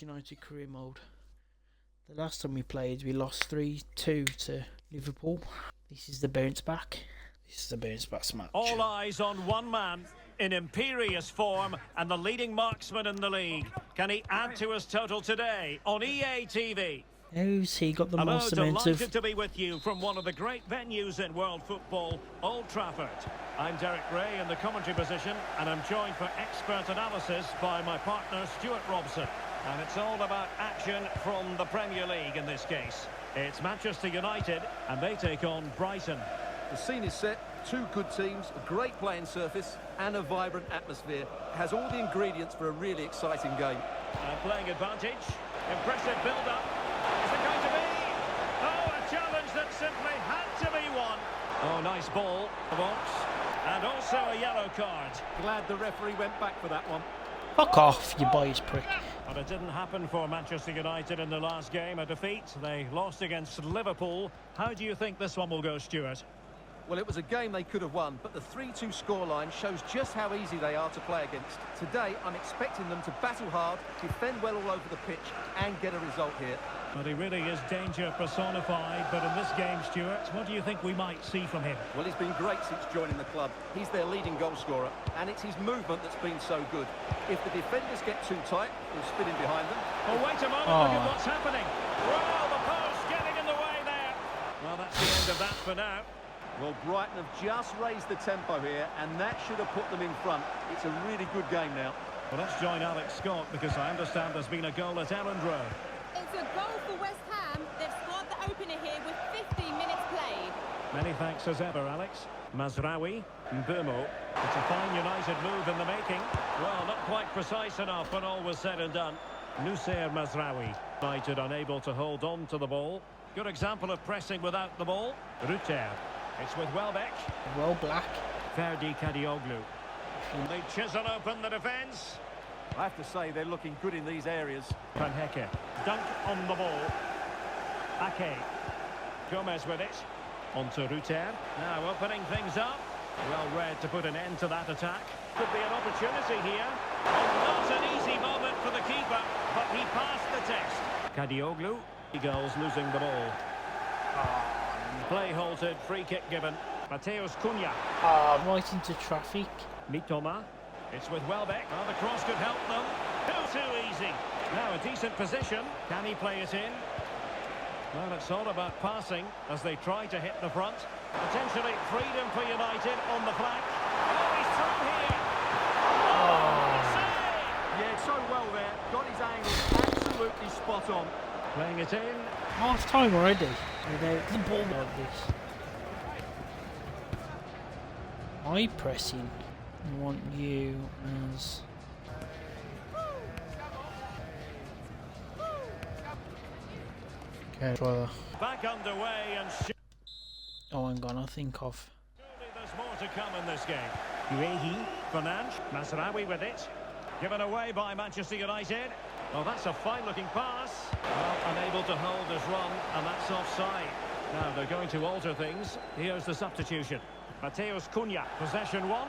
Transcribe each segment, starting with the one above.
United career mode. The last time we played, we lost 3-2 to Liverpool. This is the bounce back. This is the bounce back match. All eyes on one man in imperious form and the leading marksman in the league. Can he add to his total today on EA TV? Who's he got the Hello, most amount of... delighted to be with you from one of the great venues in world football, Old Trafford. I'm Derek Ray in the commentary position, and I'm joined for expert analysis by my partner Stuart Robson. And it's all about action from the Premier League in this case. It's Manchester United, and they take on Brighton. The scene is set, two good teams, a great playing surface, and a vibrant atmosphere. It has all the ingredients for a really exciting game. Playing advantage, impressive build-up. Is it going to be? Oh, a challenge that simply had to be won. Oh, nice ball, the box. And also a yellow card. Glad the referee went back for that one. Fuck off, you boys prick. But it didn't happen for Manchester United in the last game, a defeat. They lost against Liverpool. How do you think this one will go, Stuart? Well, it was a game they could have won, but the 3-2 scoreline shows just how easy they are to play against. Today, I'm expecting them to battle hard, defend well all over the pitch, and get a result here. But he really is danger personified. But in this game, Stuart, what do you think we might see from him? Well, he's been great since joining the club. He's their leading goal scorer, and it's his movement that's been so good. If the defenders get too tight, he'll spin in behind them. Oh, wait a moment, look at what's happening. Well, the post getting in the way there. Well, that's the end of that for now. Well, Brighton have just raised the tempo here, and that should have put them in front. It's a really good game now. Well, let's join Alex Scott, because I understand there's been a goal at Elland Road. It's a goal for West Ham. They've scored the opener here with 15 minutes played. Many thanks as ever, Alex. Mazraoui, Mbeumo. It's a fine United move in the making. Well, not quite precise enough when all was said and done. Noussair Mazraoui. United unable to hold on to the ball. Good example of pressing without the ball. Rutter. It's with Welbeck. Well, Black. Ferdi Kadioglu. They chisel open the defence. I have to say, they're looking good in these areas. Van Hecke. Dunk on the ball. Ake. Gomez with it. On to Rutter. Now opening things up. Well read to put an end to that attack. Could be an opportunity here. And not an easy moment for the keeper, but he passed the test. Kadioglu. Eagles losing the ball. Play halted, free kick given. Mateus Cunha. Right into traffic. Mitoma. It's with Welbeck. Oh, the cross could help them. Too easy. Now a decent position. Can he play it in? Well, it's all about passing as they try to hit the front. Potentially freedom for United on the flank. Oh, he's through here. Oh, save! Yeah, so well there. Got his angle absolutely spot on. Playing it in. Half time already. Without the ball like this. Eye pressing. I want you as... Okay, try that. Back underway and... Oh, hang on, I think of... Surely there's more to come in this game. Uehi, Fernandes, Mazraoui with it. Given away by Manchester United. Oh, that's a fine-looking pass. Well, unable to hold his run, and that's offside. Now, they're going to alter things. Here's the substitution. Mateus Cunha, possession one.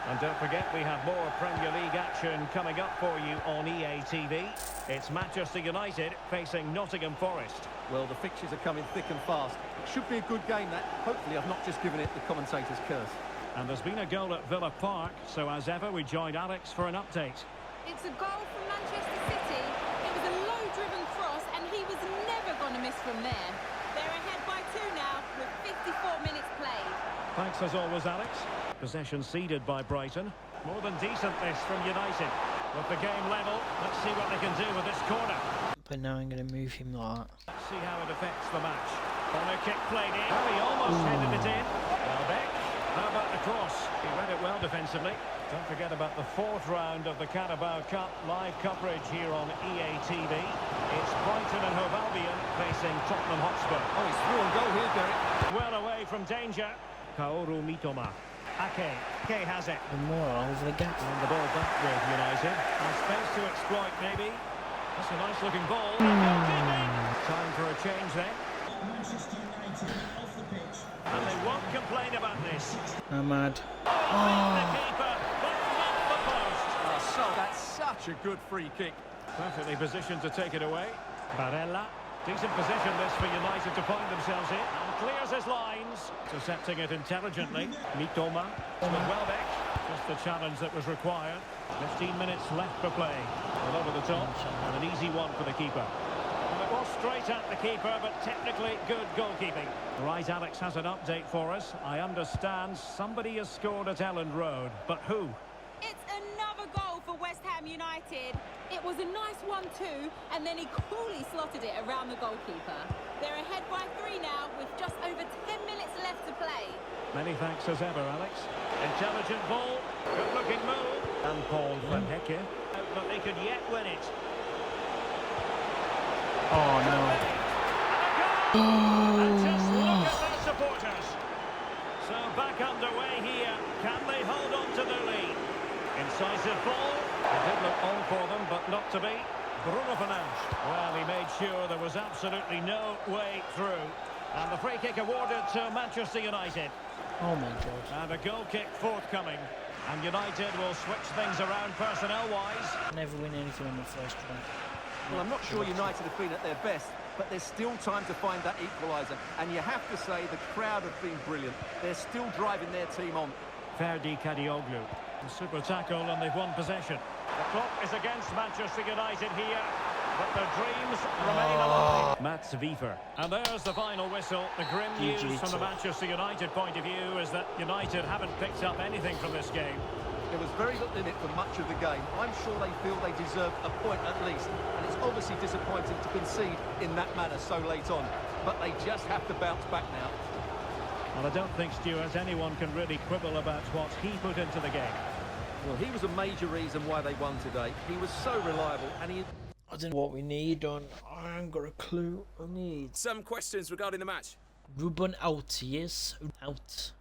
And don't forget, we have more Premier League action coming up for you on EA TV. It's Manchester United facing Nottingham Forest. Well, the fixtures are coming thick and fast. It should be a good game, that. Hopefully, I've not just given it the commentator's curse. And there's been a goal at Villa Park, so as ever, we joined Alex for an update. It's a goal from Manchester City. It was a low-driven cross, and he was never going to miss from there. They're ahead by 2 now, with 54 minutes played. Thanks as always, Alex. Possession ceded by Brighton. More than decent this from United. With the game level, let's see what they can do with this corner. But now I'm going to move him like that. Let's see how it affects the match. Corner kick played in. Oh, he almost headed it in. Welbeck. How about the cross? He read it well defensively. Don't forget about the 4th round of the Carabao Cup live coverage here on EA TV. It's Brighton and Hove Albion facing Tottenham Hotspur. Oh, he's through on goal here, Derek. Well away from danger. Kaoru Mitoma. Ake has it. The more over the gap. And the ball back with United. And space to exploit, maybe. That's a nice looking ball. Time for a change then. Manchester United off the pitch. And they won't complain about this. I'm mad. The keeper, but not the post. So that's such a good free kick. Perfectly positioned to take it away. Barella. Decent position this for United to find themselves in. And clears his lines. Intercepting it intelligently. Mitoma with Welbeck. Just the challenge that was required. 15 minutes left for play. Well, over the top. And an easy one for the keeper. Well, it was straight at the keeper, but technically good goalkeeping. Right, Alex has an update for us. I understand somebody has scored at Elland Road. But who? It's another goal for West Ham United. It was a nice 1-2, and then he coolly slotted it around the goalkeeper. They're ahead by 3 now, with just over 10 minutes left to play. Many thanks as ever, Alex. Intelligent ball, good-looking move. And Paul Van Hecke. But they could yet win it. Oh no. And just look at their supporters. So back underway here. Can they hold on to their lead? Incisive ball. It did look on for them, but not to be. Bruno Fernandes. Well, he made sure there was absolutely no way through. And the free kick awarded to Manchester United. Oh my god. And a goal kick forthcoming. And United will switch things around personnel-wise. Never win anything on the first try. Well, I'm not sure United have been at their best, but there's still time to find that equaliser. And you have to say the crowd have been brilliant. They're still driving their team on. Ferdi Kadioglu. A super tackle and they've won possession. The clock is against Manchester United here, but their dreams remain alive. Mats Wiever. And there's the final whistle. The grim news from the Manchester United point of view is that United haven't picked up anything from this game. There was very little in it for much of the game. I'm sure they feel they deserve a point at least. And it's obviously disappointing to concede in that manner so late on. But they just have to bounce back now. Well, I don't think, Stuart, anyone can really quibble about what he put into the game. Well, he was a major reason why they won today. He was so reliable and he... I don't know what we need on. I ain't got a clue what we need. Some questions regarding the match. Ruben out, yes. Out.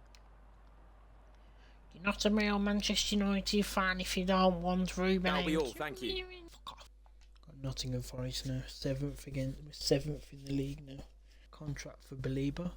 You're not a real Manchester United fan if you don't want Ruben That'll out. be all, thank you. Fuck off. Got Nottingham Forest now. 7th again. We're 7th in the league now. Contract for Belieber.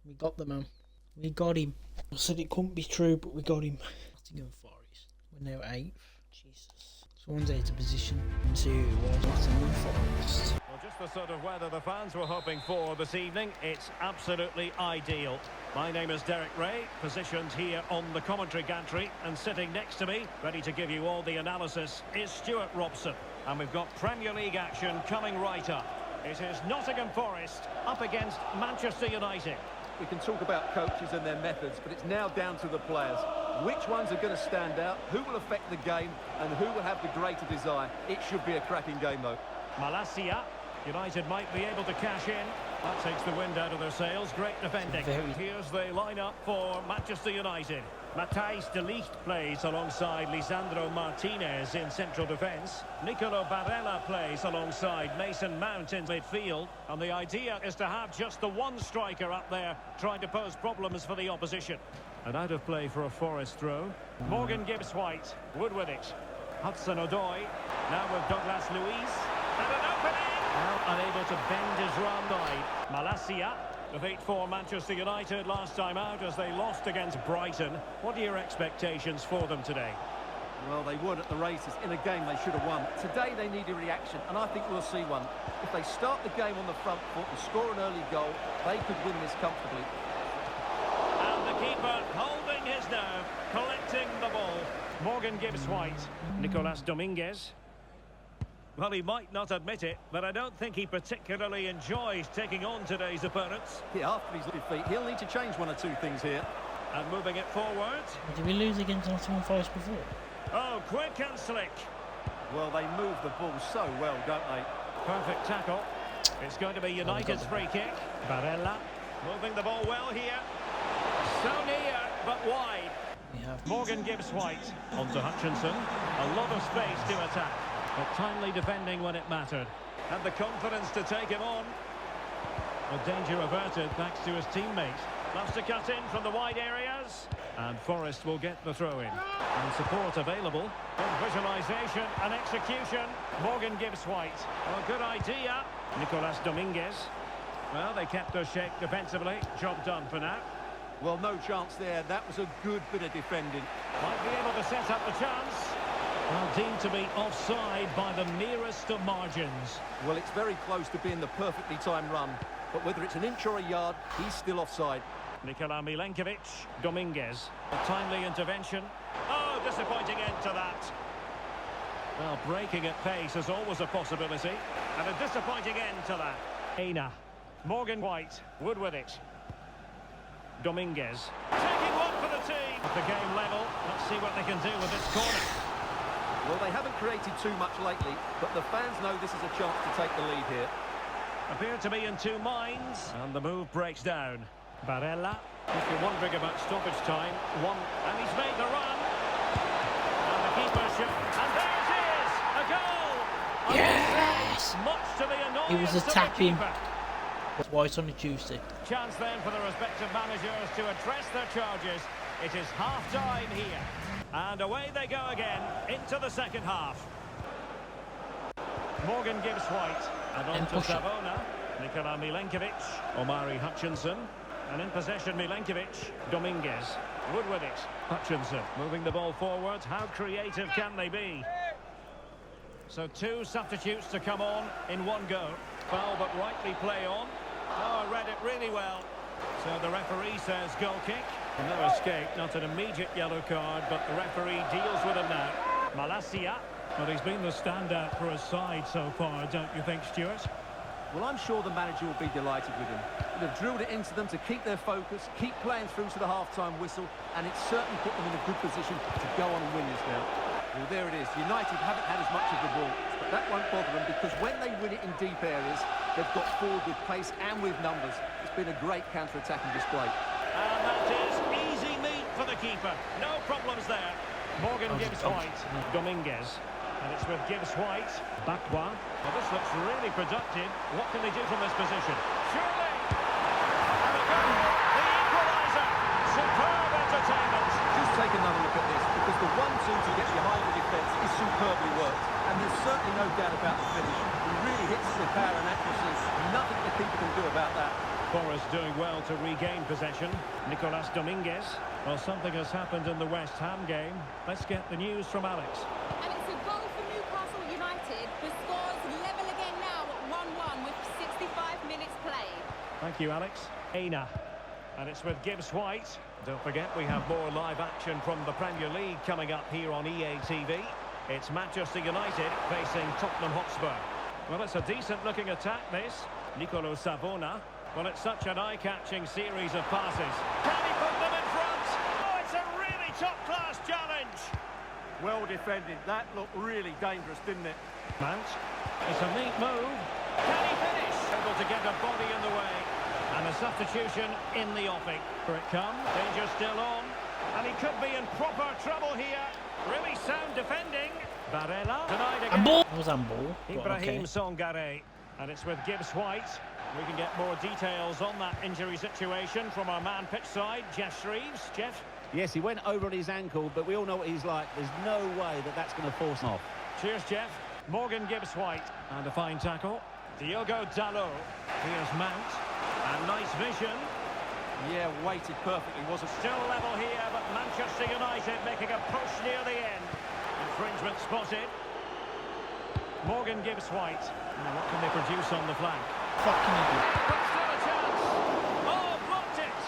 We got the man. We got him. I said it couldn't be true, but we got him. Nottingham Forest. We're now 8th. Jesus. Someone's out of position. And who it was. Nottingham Forest. Well, just the sort of weather the fans were hoping for this evening. It's absolutely ideal. My name is Derek Ray, positioned here on the commentary gantry, and sitting next to me, ready to give you all the analysis, is Stuart Robson. And we've got Premier League action coming right up. It is Nottingham Forest up against Manchester United. We can talk about coaches and their methods, but it's now down to the players. Which ones are going to stand out, who will affect the game, and who will have the greater desire. It should be a cracking game, though. Malacia. United might be able to cash in. That takes the wind out of their sails. Great defending. Here's the lineup for Manchester United. Matthijs de Ligt plays alongside Lisandro Martinez in central defence. Nicolo Barella plays alongside Mason Mount in midfield. And the idea is to have just the one striker up there trying to pose problems for the opposition. And out of play for a Forest throw. Morgan Gibbs-White would with it. Hudson-Odoi now with Douglas Luiz. And an opening! Now unable to bend his run by Malacia. Defeat for Manchester United last time out as they lost against Brighton. What are your expectations for them today? Well, they would at the races. In a game they should have won. Today they need a reaction, and I think we'll see one. If they start the game on the front foot and score an early goal, they could win this comfortably. And the keeper holding his nerve, collecting the ball. Morgan Gibbs-White, Nicolas Dominguez. Well, he might not admit it, but I don't think he particularly enjoys taking on today's opponents. Yeah, after his defeat, he'll need to change one or two things here. And moving it forward. Did we lose against Nottingham Forest before? Oh, quick and slick. Well, they move the ball so well, don't they? Perfect tackle. It's going to be United's free kick. Barella moving the ball well here. So near, but wide. We have Morgan Gibbs-White onto Hutchinson. A lot of space to attack, but timely defending when it mattered. Had the confidence to take him on. Well, danger averted thanks to his teammate. Loves to cut in from the wide areas. And Forest will get the throw in. And support available. Good visualisation and execution. Morgan Gibbs-White. Well, good idea. Nicolas Dominguez. Well, they kept their shape defensively. Job done for now. Well, no chance there. That was a good bit of defending. Might be able to set up the chance. Well, deemed to be offside by the nearest of margins. Well, it's very close to being the perfectly timed run, but whether it's an inch or a yard, he's still offside. Nikola Milenkovic, Dominguez. A timely intervention. Oh, disappointing end to that. Well, breaking at pace is always a possibility. And a disappointing end to that. Aina. Morgan White. Wood with it. Dominguez. Taking one for the team. At the game level. Let's see what they can do with this corner. Well, they haven't created too much lately, but the fans know this is a chance to take the lead here. Appear to be in two minds. And the move breaks down. Barella. If you're wondering about stoppage time, and he's made the run. And the keeper should. And there it is! A goal! Yes! Much to the annoyance It was a of the tap-in. keeper. Twice on a Tuesday. Chance then for the respective managers to address their charges. It is half-time here. And away they go again into the second half. Morgan gives White. And on to Savona. Nikola Milenkovic. Omari Hutchinson. And in possession Milenkovic. Dominguez. Wood with it. Hutchinson moving the ball forward. How creative can they be? So two substitutes to come on in one go. Foul but rightly play on. Oh, I read it really well. So the referee says goal kick. No escape, not an immediate yellow card, but the referee deals with him now. Malacia. But he's been the standout for his side so far, don't you think, Stuart? Well, I'm sure the manager will be delighted with him. They've drilled it into them to keep their focus, keep playing through to the half-time whistle, and it's certainly put them in a good position to go on and win this now. Well, there it is. United haven't had as much of the ball, but that won't bother them because when they win it in deep areas, they've got forward with pace and with numbers. It's been a great counter-attacking display. And that is easy meat for the keeper. No problems there. Morgan gives White. Dominguez. And it's with Gibbs White. Bakwa. Well, this looks really productive. What can they do from this position? Surely! And a goal! The equaliser! Superb entertainment! Just take another look at this, because the 1-2 to get behind the defence is superbly worked. And there's certainly no doubt about the finish. He really hits it with power and accuracy. Nothing the keeper can do about that. Forest doing well to regain possession. Nicolas Dominguez. Well, something has happened in the West Ham game. Let's get the news from Alex. And it's a goal for Newcastle United. The score's level again now at 1-1 with 65 minutes played. Thank you, Alex. Aina. And it's with Gibbs White. Don't forget, we have more live action from the Premier League coming up here on EA TV. It's Manchester United facing Tottenham Hotspur. Well, it's a decent-looking attack, this. Nicolo Savona. Well, it's such an eye-catching series of passes. Can he put them in front? Oh, it's a really top-class challenge. Well defended. That looked really dangerous, didn't it? Mount. It's a neat move. Can he finish? Able to get a body in the way. And a substitution in the offing. Here it comes. Danger still on. And he could be in proper trouble here. Really sound defending. Barella. Denied again. That was handball. Ibrahim Songare. And it's with Gibbs White. We can get more details on that injury situation from our man pitch side, Jeff Shreves. Jeff? Yes, he went over on his ankle, but we all know what he's like. There's no way that that's going to force him off. Cheers, Jeff. Morgan Gibbs White. And a fine tackle. Diogo Dalot. Here's Mount. And nice vision. Yeah, weighted perfectly, wasn't it? Still level here, but Manchester United making a push near the end. Infringement spotted. Morgan Gibbs White. Now, what can they produce on the flank? Fucking idiot. But still a chance. Oh, blocked it.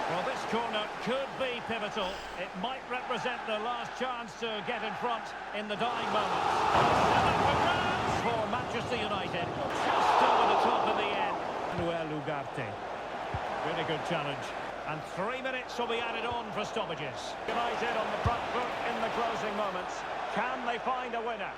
Well, this corner could be pivotal. It might represent the last chance to get in front in the dying moments. And up for grabs for Manchester United. Just over the top in the end. Manuel Ugarte. Really good challenge. And 3 minutes will be added on for stoppages. United on the front foot in the closing moments. Can they find a winner?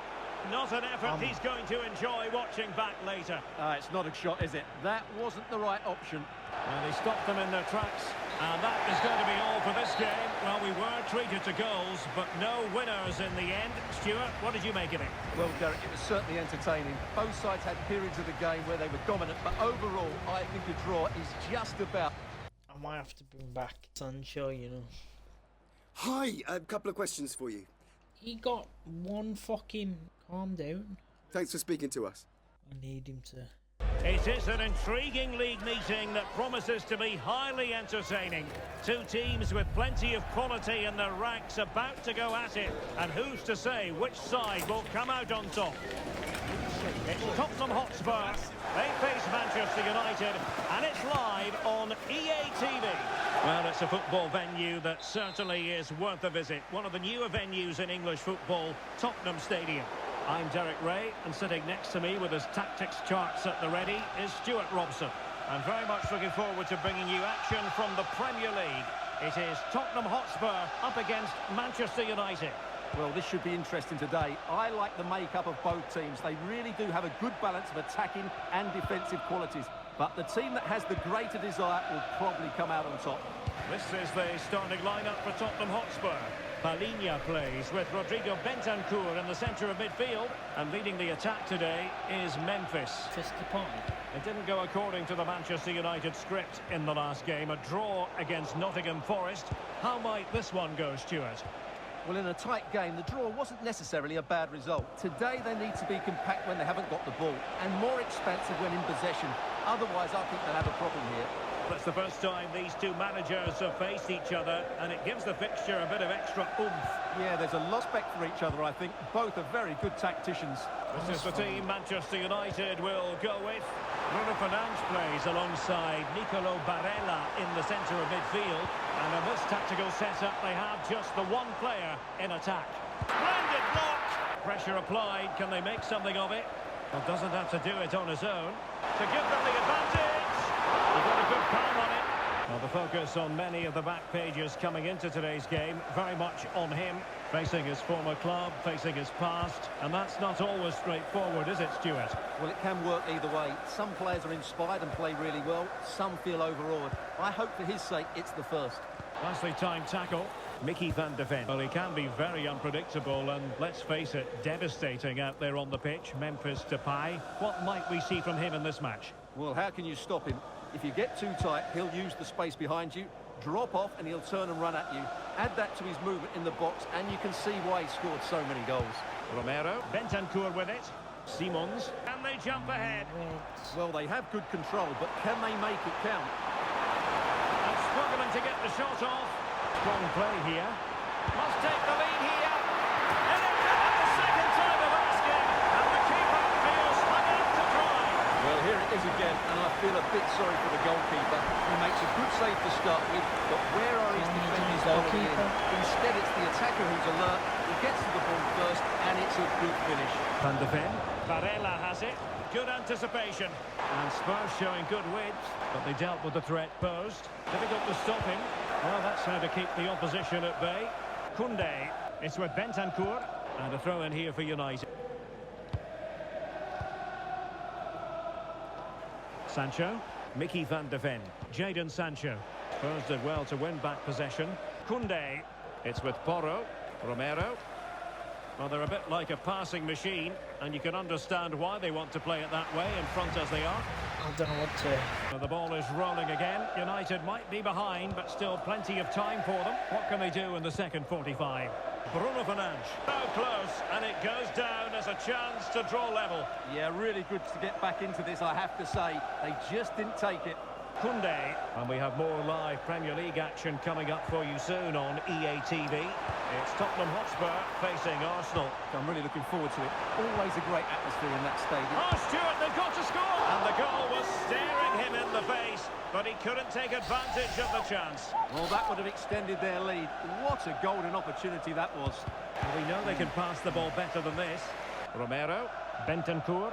Not an effort he's going to enjoy watching back later. It's not a shot, is it? That wasn't the right option. Well, they stopped them in their tracks. And that is going to be all for this game. Well, we were treated to goals, but no winners in the end. Stuart, what did you make of it? Well, Derek, it was certainly entertaining. Both sides had periods of the game where they were dominant, but overall, I think the draw is just about... I might have to bring back Sancho, you know. Hi, a couple of questions for you. He got one fucking... Calm down. Thanks for speaking to us. I need him to... It is an intriguing league meeting that promises to be highly entertaining. Two teams with plenty of quality in their ranks about to go at it. And who's to say which side will come out on top? It's Tottenham Hotspur. They face Manchester United, and it's live on EA TV. Well, it's a football venue that certainly is worth a visit. One of the newer venues in English football, Tottenham Stadium. I'm Derek Ray, and sitting next to me with his tactics charts at the ready is Stuart Robson. I'm very much looking forward to bringing you action from the Premier League. It is Tottenham Hotspur up against Manchester United. Well, this should be interesting today. I like the makeup of both teams. They really do have a good balance of attacking and defensive qualities. But the team that has the greater desire will probably come out on top. This is the starting lineup for Tottenham Hotspur. Palhinha plays with Rodrigo Bentancur in the centre of midfield. And leading the attack today is Memphis. It didn't go according to the Manchester United script in the last game. A draw against Nottingham Forest. How might this one go, Stuart? Well, in a tight game, the draw wasn't necessarily a bad result. Today, they need to be compact when they haven't got the ball and more expansive when in possession. Otherwise, I think they'll have a problem here. It's the first time these two managers have faced each other, and it gives the fixture a bit of extra oomph. Yeah, there's a lot of respect for each other, I think. Both are very good tacticians. This is the team Manchester United will go with. Bruno Fernandes plays alongside Nicolo Barella in the centre of midfield. And in this tactical setup, they have just the one player in attack. Splendid block! Pressure applied. Can they make something of it? Well, doesn't have to do it on his own. To give them the advantage! We've got a good palm on it. Well, the focus on many of the back pages coming into today's game, very much on him, facing his former club, facing his past, and that's not always straightforward, is it, Stuart? Well, it can work either way. Some players are inspired and play really well, some feel overawed. I hope for his sake it's the first. Nicely timed tackle. Mickey van de Ven. Well, he can be very unpredictable and, let's face it, devastating out there on the pitch. Memphis Depay. What might we see from him in this match? Well, how can you stop him? If you get too tight, he'll use the space behind you, drop off, and he'll turn and run at you. Add that to his movement in the box, and you can see why he scored so many goals. Romero. Bentancur with it. Simons. And they jump ahead. Well, they have good control, but can they make it count? And struggling to get the shot off. Strong play here. Must take the lead here. And it at the second time of asking. And the keeper feels hung out to dry. Well, here it is again, and I feel a bit sorry for the goalkeeper. He makes a good save to start with, but where are his defenders following in? Instead, it's the attacker who's alert. He gets to the ball first, and it's a good finish. Van de Ven. Barella has it. Good anticipation. And Spurs showing good width, but they dealt with the threat posed. Difficult to stop him. Well, that's how to keep the opposition at bay. Koundé. It's with Bentancur. And a throw in here for United. Sancho. Mickey van de Ven. Jadon Sancho. Spurs did well to win back possession. Koundé. It's with Porro. Romero. Well, they're a bit like a passing machine, and you can understand why they want to play it that way, in front as they are. I don't know what to... Well, the ball is rolling again. United might be behind, but still plenty of time for them. What can they do in the second 45? Bruno Fernandes. So close, and it goes down as a chance to draw level. Yeah, really good to get back into this, I have to say. They just didn't take it. Koundé. And we have more live Premier League action coming up for you soon on EA TV. It's Tottenham Hotspur facing Arsenal. I'm really looking forward to it. Always a great atmosphere in that stadium. Oh, Stuart, they've got to score! And the goal was staring him in the face, but he couldn't take advantage of the chance. Well, that would have extended their lead. What a golden opportunity that was. Well, we know they can pass the ball better than this. Romero. Bentancur.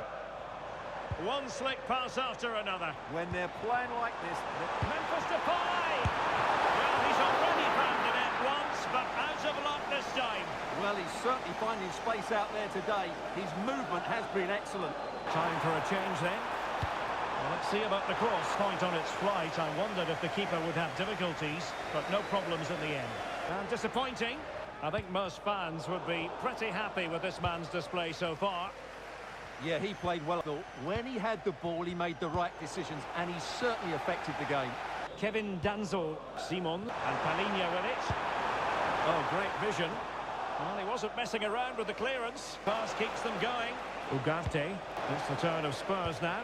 One slick pass after another. When they're playing like this... Memphis Depay! Well, he's already found the net once, but out of luck this time. Well, he's certainly finding space out there today. His movement has been excellent. Time for a change then. Well, let's see about the cross. Point on its flight. I wondered if the keeper would have difficulties, but no problems in the end. And disappointing. I think most fans would be pretty happy with this man's display so far. Yeah, he played well. When he had the ball, he made the right decisions, and he certainly affected the game. Kevin Danzo, Simon, and Palhinha with it. Oh, great vision. Well, he wasn't messing around with the clearance. Pass keeps them going. Ugarte. It's the turn of Spurs now.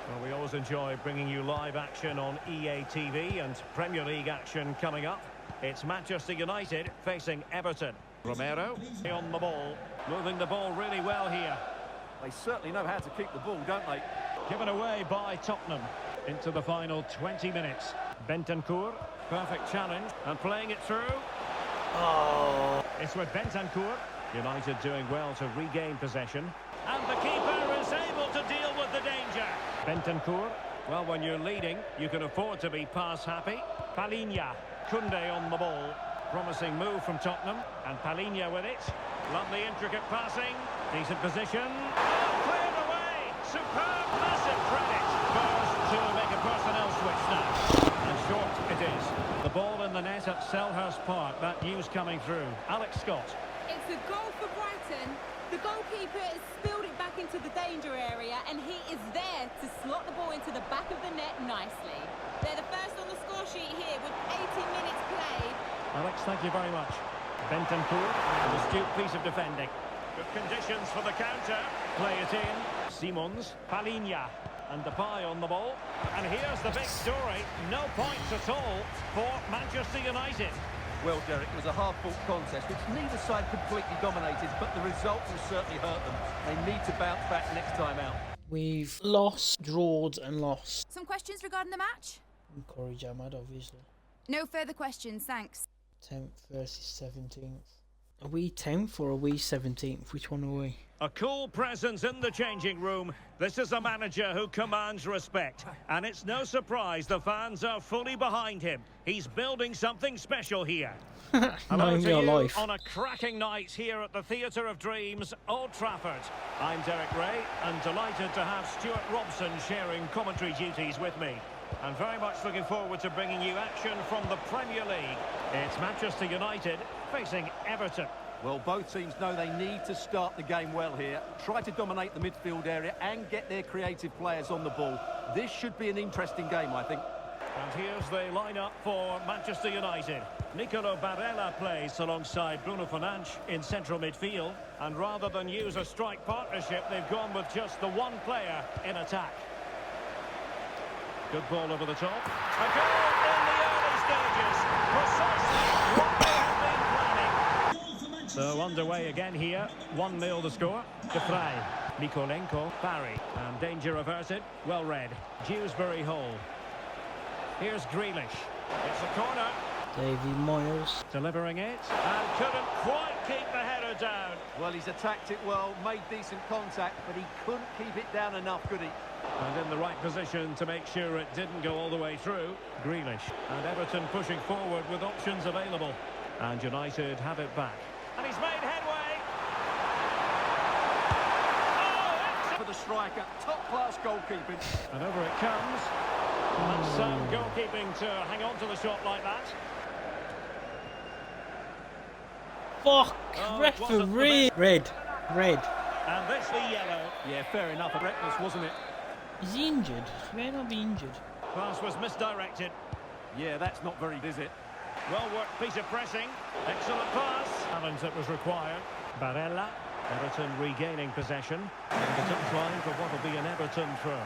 Well, we always enjoy bringing you live action on EA TV and Premier League action coming up. It's Manchester United facing Everton. Romero on the ball, moving the ball really well here. They certainly know how to keep the ball, don't they? Given away by Tottenham into the final 20 minutes. Bentancur, perfect challenge and playing it through. Oh. It's with Bentancur. United doing well to regain possession. And the keeper is able to deal with the danger. Bentancur, well, when you're leading, you can afford to be pass happy. Palhinha, Koundé on the ball. Promising move from Tottenham. And Palhinha with it. Lovely intricate passing. Decent position. Oh, cleared away. Superb, massive credit. First to make a personnel switch now. And short it is. The ball in the net at Selhurst Park. That news coming through. Alex Scott. It's a goal for Brighton. The goalkeeper has spilled it back into the danger area, and he is there to slot the ball into the back of the net nicely. They're the first on the score sheet here with 80 minutes played. Alex, thank you very much. Bentancur, an astute piece of defending. Good conditions for the counter. Play it in. Simons, Palhinha, and Depay on the ball. And here's the big story. No points at all for Manchester United. Well, Derek, it was a hard-fought contest, which neither side completely dominated, but the result will certainly hurt them. They need to bounce back next time out. We've lost, drawed and lost. Some questions regarding the match? Encourage Ahmad, obviously. No further questions, thanks. 10th versus 17th. Are we 10th or are we 17th? Which one are we? A cool presence in the changing room. This is a manager who commands respect. And it's no surprise the fans are fully behind him. He's building something special here. Hello to you life. on a cracking night here at the Theatre of Dreams, Old Trafford. I'm Derek Ray and delighted to have Stuart Robson sharing commentary duties with me. And very much looking forward to bringing you action from the Premier League. It's Manchester United facing Everton. Well, both teams know they need to start the game well here. Try to dominate the midfield area and get their creative players on the ball. This should be an interesting game, I think. And here's the lineup for Manchester United. Nicolo Barella plays alongside Bruno Fernandes in central midfield. And rather than use a strike partnership, they've gone with just the one player in attack. Good ball over the top. A goal in the early stages. Precisely what they have been planning. So underway again here. 1-0 the score. De Vrij, Mikolenko, Barry. And danger averted. Well read. Dewsbury Hall. Here's Grealish. It's a corner. Davy Moyles. Delivering it. And couldn't quite keep the header down. Well, he's attacked it well, made decent contact, but he couldn't keep it down enough, could he? And in the right position to make sure it didn't go all the way through. Grealish. And Everton pushing forward with options available. And United have it back. And he's made headway. Oh, For the striker, top-class goalkeeping. and over it comes. That's some goalkeeping to hang on to the shot like that. Fuck! Oh, it wasn't the Referee! Red. And this the yellow. Yeah, fair enough. Reckless, wasn't it? Is he injured? He may not be injured. Pass was misdirected. Yeah, that's not very, is it? Well worked piece of pressing. Excellent pass. Challenge that was required. Barella. Everton regaining possession. And the touchline for what will be an Everton throw.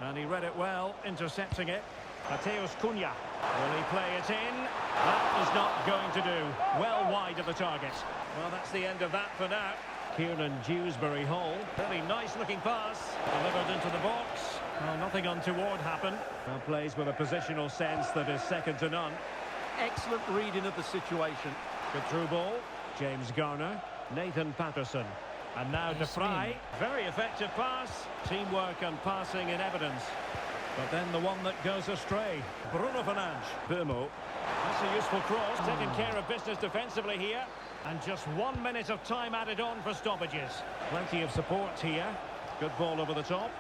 And he read it well, intercepting it. Mateus Cunha. Will he play it in? That is not going to do. Well wide of the target. Well, that's the end of that for now. Kieran Dewsbury Hall. Really nice looking pass. Delivered into the box. Well, nothing untoward happened. Well, plays with a positional sense that is second to none. Excellent reading of the situation. Good through ball. James Garner. Nathan Patterson. And now De Vrij. Very effective pass. Teamwork and passing in evidence. But then the one that goes astray. Bruno Fernandes. Burmo. That's a useful cross. Taking care of business defensively here. And just 1 minute of time added on for stoppages. Plenty of support here. Good ball over the top.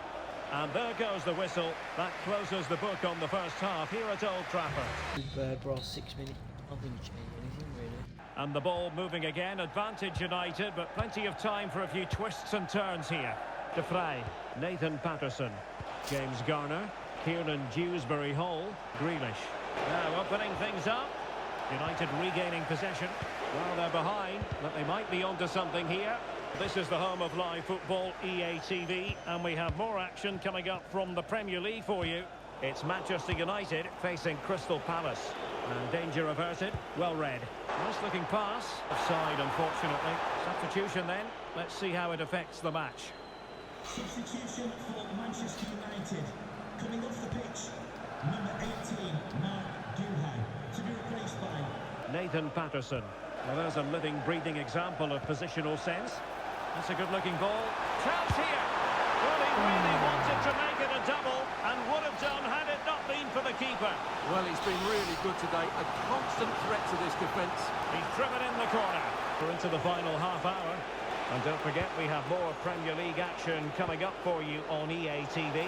And there goes the whistle. That closes the book on the first half here at Old Trafford. We've brought 6 minutes. I didn't change anything really. And the ball moving again. Advantage United, but plenty of time for a few twists and turns here. De Vrij. Nathan Patterson. James Garner. Kieran Dewsbury Hall. Grealish. Now opening things up. United regaining possession. Well, they're behind, but they might be onto something here. This is the home of live football, EA TV, and we have more action coming up from the Premier League for you. It's Manchester United facing Crystal Palace. And danger averted, well read. Nice looking pass. Offside, unfortunately. Substitution then. Let's see how it affects the match. Substitution for Manchester United. Coming off the pitch, number 18, Mark Duhigg, to be replaced by Nathan Patterson. Now there's a living, breathing example of positional sense. That's a good-looking ball. Chance here. Well, he really wanted to make it a double and would have done had it not been for the keeper. Well, he's been really good today. A constant threat to this defence. He's driven in the corner. We're into the final half hour. And don't forget, we have more Premier League action coming up for you on EA TV.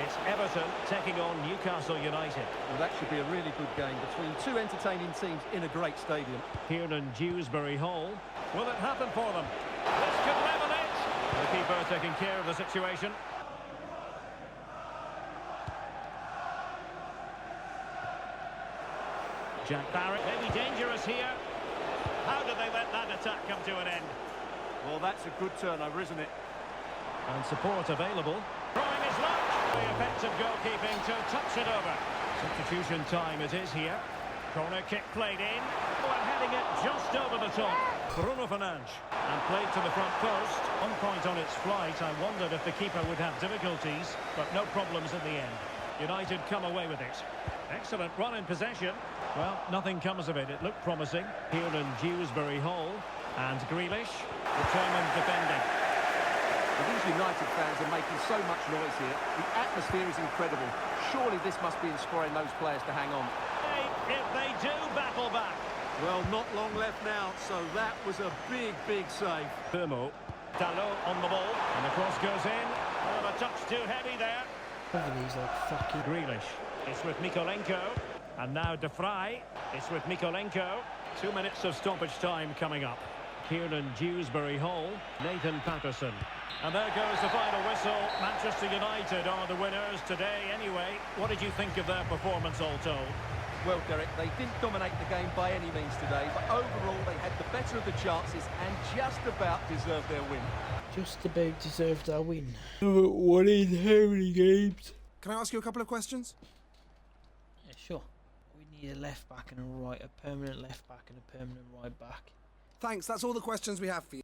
It's Everton taking on Newcastle United. Well, that should be a really good game between two entertaining teams in a great stadium. Here in Dewsbury Hall. Will it happen for them? This could level it. The keeper taking care of the situation. Jack Barrett may be dangerous here. How do they let that attack come to an end? Well, that's a good turnover, isn't it? And support available. Throwing his luck. The effective goalkeeping to touch it over. Substitution time it is here. Corner kick played in. Oh, and heading it just over the top. Bruno Fernandes. And played to the front post. 1 point on its flight. I wondered if the keeper would have difficulties, but no problems in the end. United come away with it. Excellent run in possession. Well, nothing comes of it. It looked promising. Here in Dewsbury Hall. And Grealish, determined defending. Well, these United fans are making so much noise here. The atmosphere is incredible. Surely this must be inspiring those players to hang on. If they do battle back. Well, not long left now, so that was a big, big save. Firmo, Dalot on the ball, and the cross goes in. Oh, a touch too heavy there. Look at these like fucking Grealish, it's with Mikolenko, and now De Vrij, it's with Mikolenko. 2 minutes of stoppage time coming up. Here in Dewsbury Hall, Nathan Patterson. And there goes the final whistle. Manchester United are the winners today anyway. What did you think of their performance all told? Well, Derek, they didn't dominate the game by any means today, but overall they had the better of the chances and just about deserved their win. just about deserved our win. What in how many games? Can I ask you a couple of questions? Yeah, sure. We need a left back and a permanent left back and a permanent right back. Thanks, that's all the questions we have for you.